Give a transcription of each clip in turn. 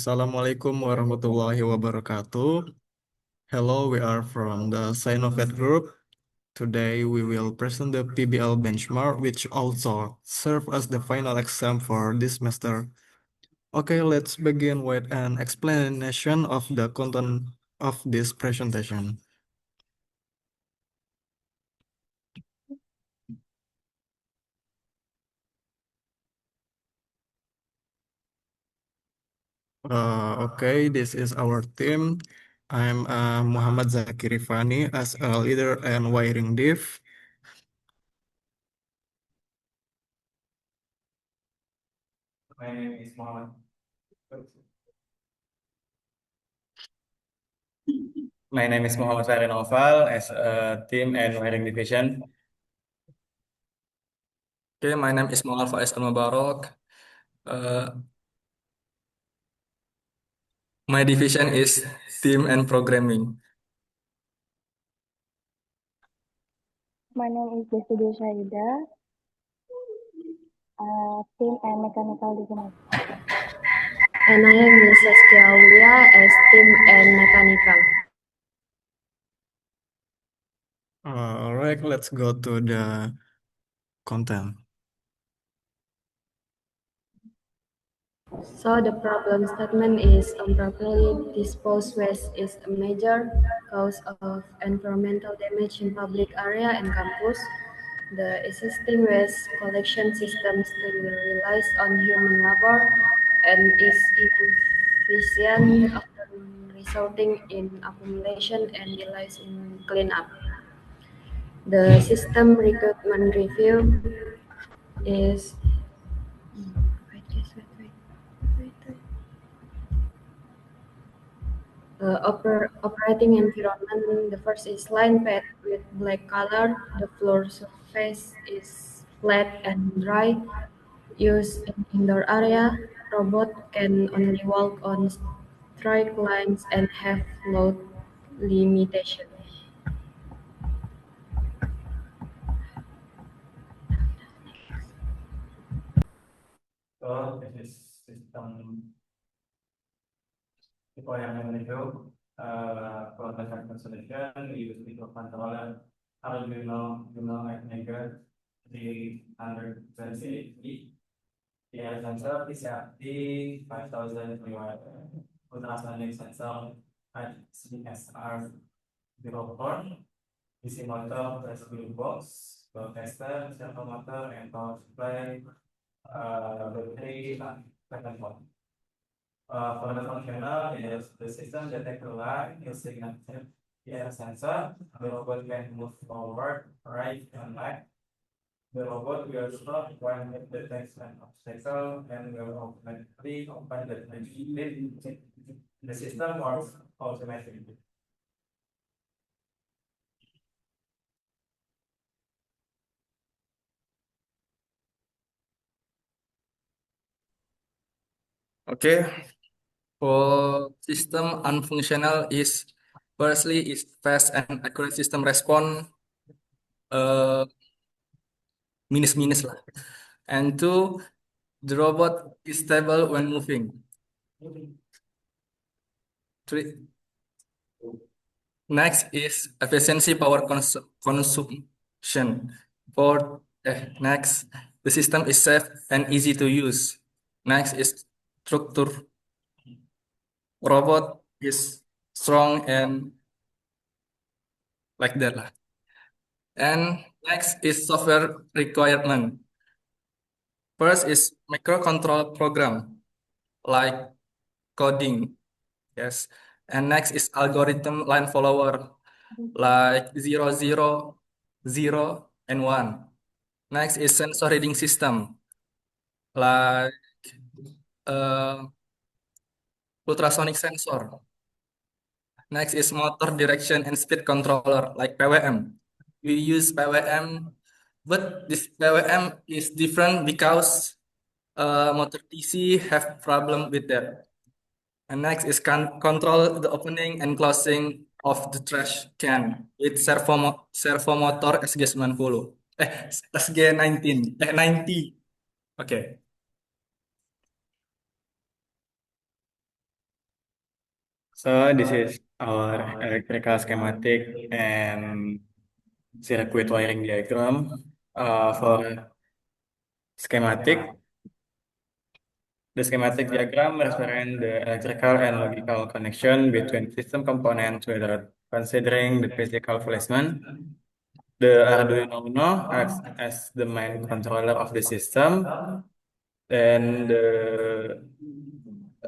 Assalamualaikum warahmatullahi wabarakatuh. Hello, we are from the Sinovet Group. Today we will present the PBL benchmark, which also serve as the final exam for this semester. Okay, let's begin with an explanation of the content of this presentation. Okay, this is our team. I'm Muhammad Zakir Rifani as a leader and wiring div. My name is Muhammad. My name is Muhammad Fahri Noval as a team and wiring division. Okay, my name is Muhammad Faiz Al Mubarak. Uh, my division is team and programming. My name is Desidia Syahida, team and mechanical design. And I am Miss Saskia Aulia as team and mechanical. All right, let's go to the content. So the problem statement is improperly disposed waste is a major cause of environmental damage in public area and campus. The existing waste collection system still relies on human labor and is inefficient, often resulting in accumulation and delays in cleanup. The system recruitment review is operating environment. The first is line pad with black color. The floor surface is flat and dry. Used in indoor area, robot can only walk on straight lines and have load limitation. So this is system deployment review. For the second solution, we use microcontroller Arduino Maker 320. The sensor PCRT 5000 ultrasonic sensor at CSR 04. DC motor plus blue box, load tester, servo motor, and power supply, battery, and second one. For the functional, is the system detect the line using an air sensor. The robot can move forward, right, and left. The robot will stop when it detects an obstacle and will automatically open the lid. The system works automatically. Okay, for system unfunctional is firstly is fast and accurate system response uh, minus lah. And two, the robot is stable when moving. Three, next is efficiency power consumption. Next, the system is safe and easy to use. Next is structure. Robot is strong and like that lah. And next is software requirement. First is microcontroller program like coding. Yes. And next is algorithm line follower like 0, 0, 0, and 1. Next is sensor reading system like uh, ultrasonic sensor. Next is motor direction and speed controller like PWM. We use PWM, but this PWM is different because motor DC have problem with that. And next is control the opening and closing of the trash can with servo motor SG90. SG19, 90. Okay. So this is our electrical schematic and circuit wiring diagram. For schematic, the schematic diagram represents the electrical and logical connection between system components without considering the physical placement. The Arduino Uno acts as the main controller of the system, and the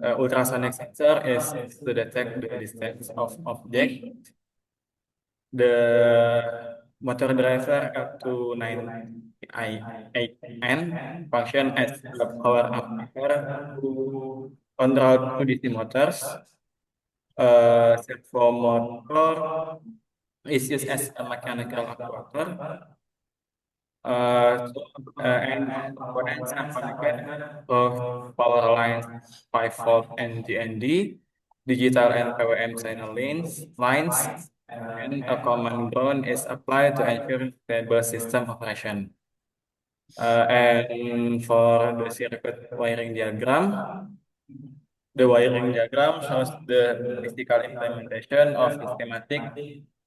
ultrasonic sensor is to detect the distance of object. The motor driver up to 9i8N function as a power amplifier to control two DC motors. Servo motor is used as a mechanical actuator. And components are connected of power lines 5 volt and GND, digital and PWM signal lines, and a common ground is applied to ensure stable system operation. And for the circuit wiring diagram, the wiring diagram shows the physical implementation of the schematic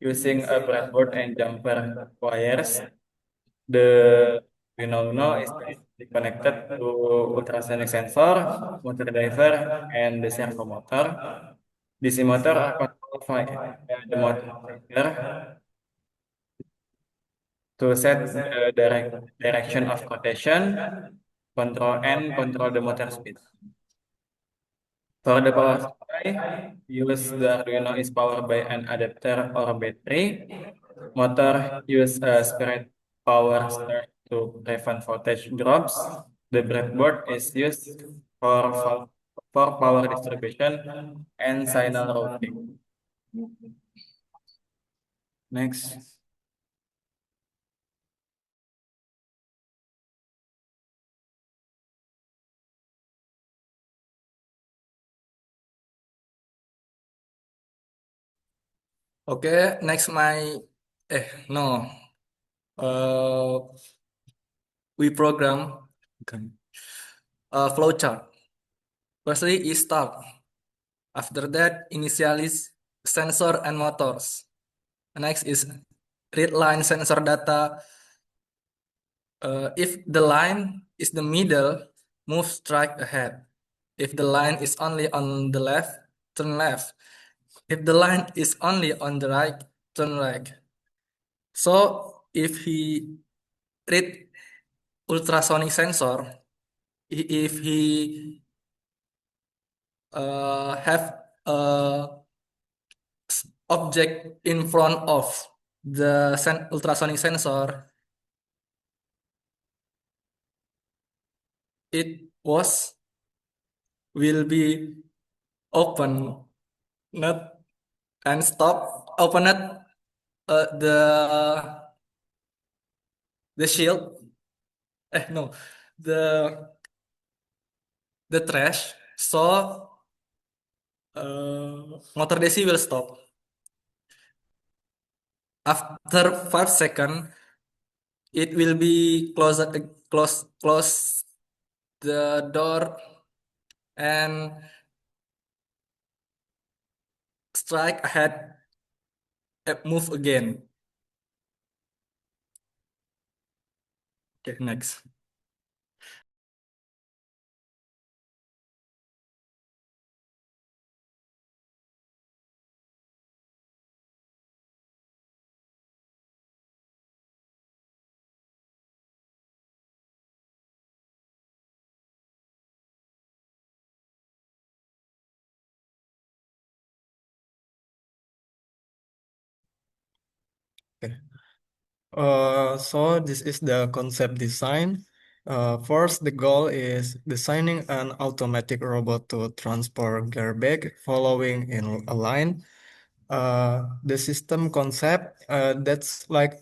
using a breadboard and jumper wires. The Arduino is connected to ultrasonic sensor, motor driver, and the servo motor. DC motor are controlled by the motor trigger to set the direction of rotation, control the motor speed. For the power supply, use the Arduino is powered by an adapter or battery. Motor use a spirit power surge to prevent voltage drops. The breadboard is used for power distribution and signal routing. Next. Okay, next no. Uh, we program a flowchart. Firstly is start. After that, initialize sensor and motors. Next is read line sensor data. If the line is the middle, move strike ahead. If the line is only on the left, turn left. If the line is only on the right, turn right. So if he read ultrasonic sensor, if he have a object in front of the ultrasonic sensor, it will be open, not and stop, open it, the shield, no, the trash, so motor DC will stop. After 5 seconds, it will be close the door and strike ahead, move again. Okay, next. Okay. So this is the concept design. First, the goal is designing an automatic robot to transport garbage following in a line. The system concept, that's like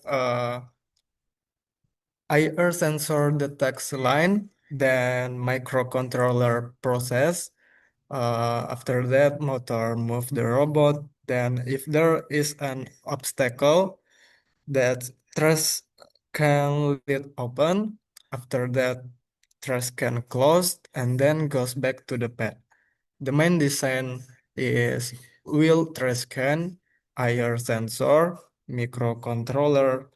IR sensor detects line, then microcontroller process. After that, motor move the robot. Then if there is an obstacle, that trash can lead open. After that, trash can close and then goes back to the pad. The main design is wheel trash can, air sensor, microcontroller,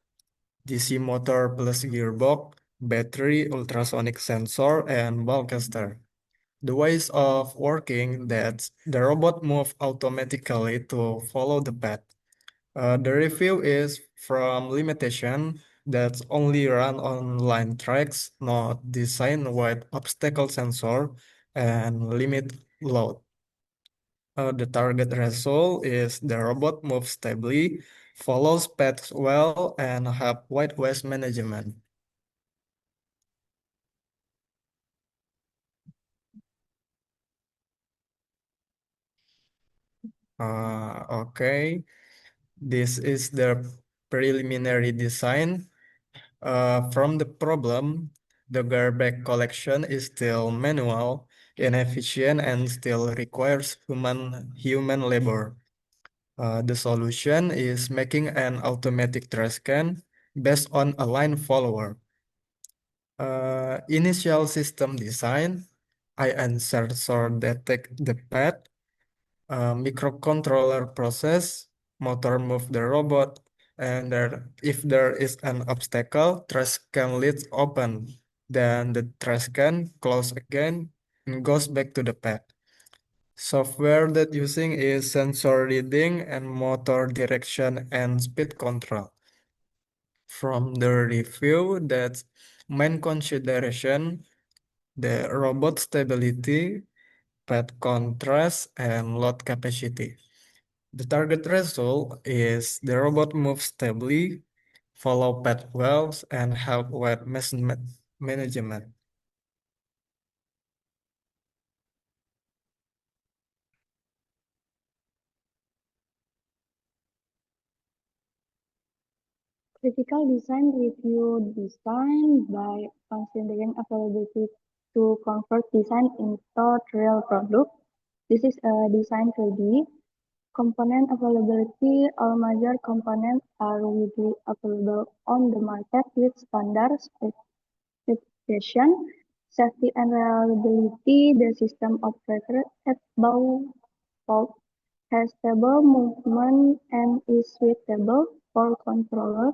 DC motor plus gearbox, battery, ultrasonic sensor, and ball caster. The ways of working that the robot move automatically to follow the path. The review is from limitation that only run on line tracks, not design with obstacle sensor and limit load. The target result is the robot moves stably, follows paths well, and have wide waste management. Okay, this is the preliminary design. From the problem, the garbage collection is still manual, inefficient, and still requires human labor. The solution is making an automatic trash can based on a line follower. Initial system design, I sensor detect the path, microcontroller process, motor move the robot, and if there is an obstacle, trash can lid open. Then the trash can close again and goes back to the path. Software that using is sensor reading and motor direction and speed control. From the review, that's main consideration, the robot stability, path contrast, and load capacity. The target result is the robot moves stably, follow path wells, and have web management. Critical design review design by considering availability to convert design into real product. This is a design 3D. Component availability. All major components are widely available on the market with standard specification. Safety and reliability. The system operator at bow has stable movement and is suitable for controller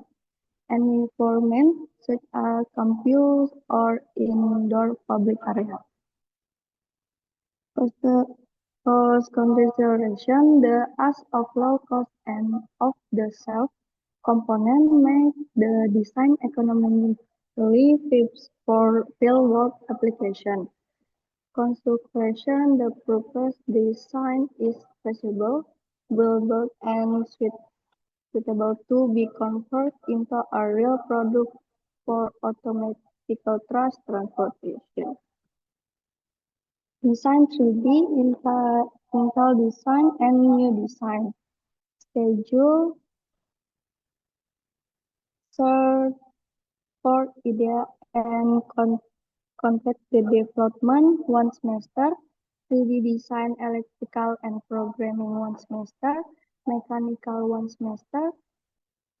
environment such as campus or indoor public area. Cost consideration, the ask of low cost and off-the-shelf component make the design economically fit for real-world application. Construction, the proposed design is feasible, buildable, and suitable to be converted into a real product for automatic trash transportation. Design 3D, Intel design and new design. Schedule, search for idea and contact the development 1 semester. 3D design, electrical and programming 1 semester. Mechanical 1 semester.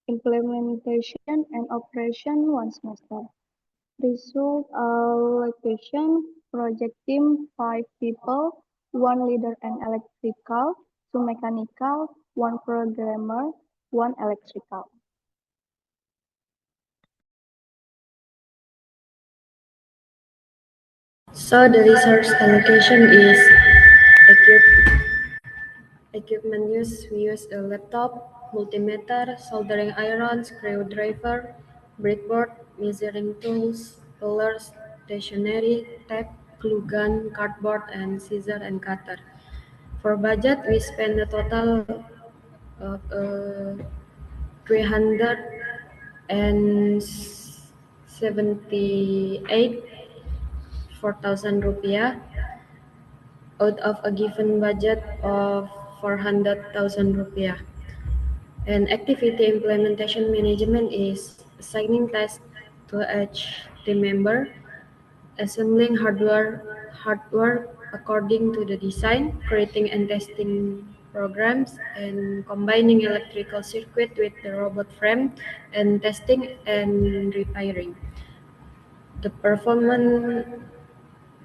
Implementation and operation 1 semester. Result allocation, project team 5 people, 1 leader and electrical, 2 mechanical, 1 programmer, 1 electrical. So the resource allocation is equipment use. We use a laptop, multimeter, soldering iron, screwdriver, breadboard, measuring tools, rollers, stationery, tape, glue gun, cardboard, and scissor and cutter. For budget, we spend a total of 378 4,000 rupiah out of a given budget of 400,000 rupiah. And activity implementation management is assigning tasks to each team member, assembling hardware according to the design, creating and testing programs, and combining electrical circuit with the robot frame, and testing and repairing. The performance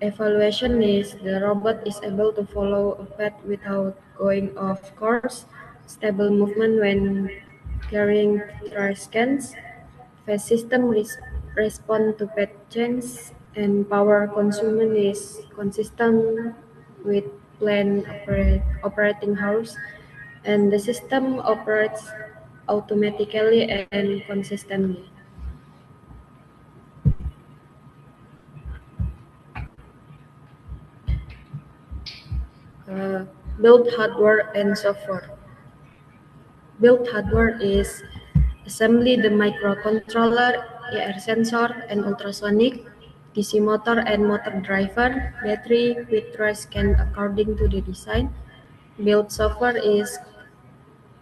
evaluation is the robot is able to follow a path without going off course, stable movement when carrying trash cans, phase system respond to path change, and power consumption is consistent with planned operating hours, and the system operates automatically and consistently. Uh, Build hardware and software. Built hardware is assembly the microcontroller, air sensor, and ultrasonic, DC motor and motor driver, battery, quick dry scan according to the design. Build software is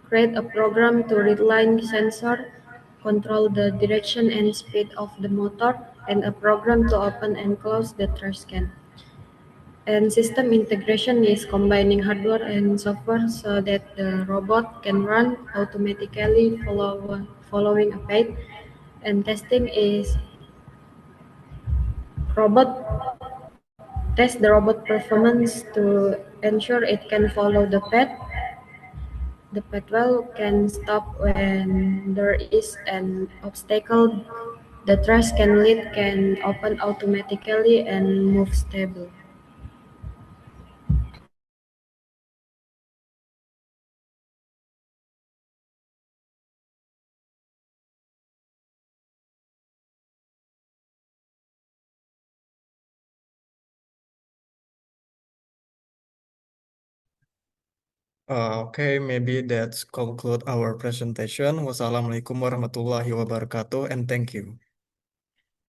create a program to read line sensor, control the direction and speed of the motor, and a program to open and close the trash can. And system integration is combining hardware and software so that the robot can run automatically following a path. And testing is robot test the robot performance to ensure it can follow the path. The path well can stop when there is an obstacle. The trash can lid can open automatically and move stable. Okay, maybe that's conclude our presentation. Wassalamualaikum warahmatullahi wabarakatuh, and thank you.